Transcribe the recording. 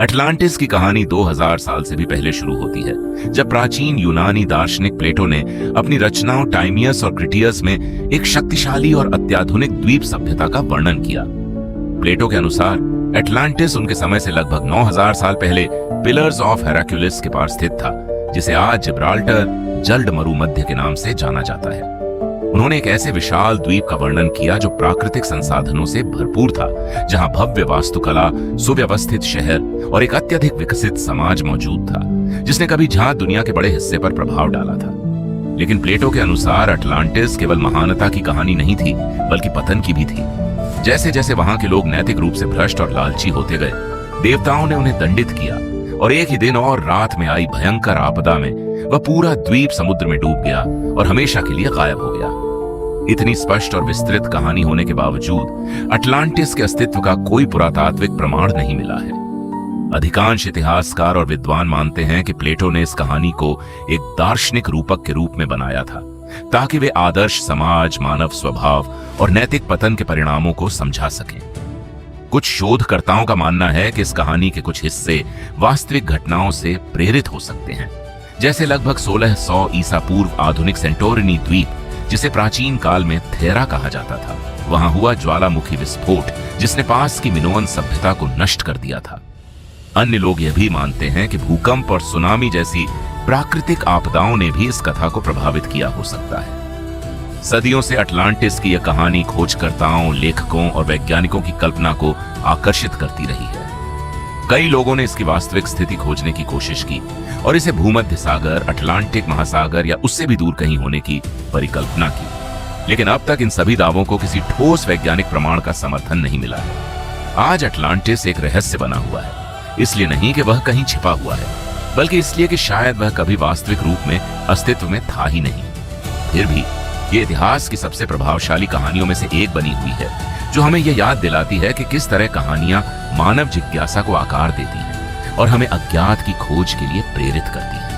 Atlantis की कहानी 2000 साल से भी पहले शुरू होती है, जब प्राचीन यूनानी दार्शनिक प्लेटो ने अपनी रचनाओं टाइमियस और क्रिटियस में एक शक्तिशाली और अत्याधुनिक द्वीप सभ्यता का वर्णन किया। प्लेटो के अनुसार अटलांटिस उनके समय से लगभग 9000 साल पहले पिलर्स ऑफ हेराक्युलिस के पास स्थित था, जिसे आज जिब्राल्टर जल्द मरुमध्य के नाम से जाना जाता है। उन्होंने एक ऐसे विशाल द्वीप का वर्णन किया जो प्राकृतिक संसाधनों से भरपूर था, जहां भव्य वास्तुकला, सुव्यवस्थित शहर और एक अत्यधिक विकसित समाज मौजूद था, जिसने कभी जहां दुनिया के बड़े हिस्से पर प्रभाव डाला था। लेकिन प्लेटो के अनुसार अटलांटिस केवल महानता की कहानी नहीं थी, बल्कि पतन की भी थी। जैसे जैसे वहां के लोग नैतिक रूप से भ्रष्ट और लालची होते गए, देवताओं ने उन्हें दंडित किया और एक ही दिन और रात में आई भयंकर आपदा में वह पूरा द्वीप समुद्र में डूब गया और हमेशा के लिए गायब हो गया। इतनी स्पष्ट और विस्तृत कहानी होने के बावजूद अटलांटिस के अस्तित्व का कोई पुरातात्विक प्रमाण नहीं मिला है। अधिकांश इतिहासकार और विद्वान मानते हैं कि प्लेटो ने इस कहानी को एक दार्शनिक रूपक के रूप में बनाया था, ताकि वे आदर्श समाज, मानव स्वभाव और नैतिक पतन के परिणामों को समझा सकें। कुछ शोधकर्ताओं का मानना है कि इस कहानी के कुछ हिस्से वास्तविक घटनाओं से प्रेरित हो सकते हैं, जैसे लगभग 1600 ईसा पूर्व आधुनिक सेंटोरिनी द्वीप, जिसे प्राचीन काल में थेरा कहा जाता था, वहां हुआ ज्वालामुखी विस्फोट जिसने पास की मिनोअन सभ्यता को नष्ट कर दिया था। अन्य लोग यह भी मानते हैं कि भूकंप और सुनामी जैसी प्राकृतिक आपदाओं ने भी इस कथा को प्रभावित किया हो सकता है। सदियों से अटलांटिस की यह कहानी खोजकर्ताओं, लेखकों और वैज्ञानिकों की कल्पना को आकर्षित करती रही है। कई लोगों ने इसकी वास्तविक स्थिति खोजने की कोशिश की और इसे भूमध्य सागर, अटलांटिक महासागर या उससे भी दूर कहीं होने की परिकल्पना की, लेकिन अब तक इन सभी दावों को किसी ठोस वैज्ञानिक प्रमाण का समर्थन नहीं मिला है। आज अटलांटिस एक रहस्य बना हुआ है, इसलिए नहीं कि वह कहीं छिपा हुआ है, बल्कि इसलिए कि शायद वह कभी वास्तविक रूप में अस्तित्व में था ही नहीं। फिर भी ये इतिहास की सबसे प्रभावशाली कहानियों में से एक बनी हुई है, जो हमें यह याद दिलाती है कि किस तरह कहानियां मानव जिज्ञासा को आकार देती हैं और हमें अज्ञात की खोज के लिए प्रेरित करती हैं।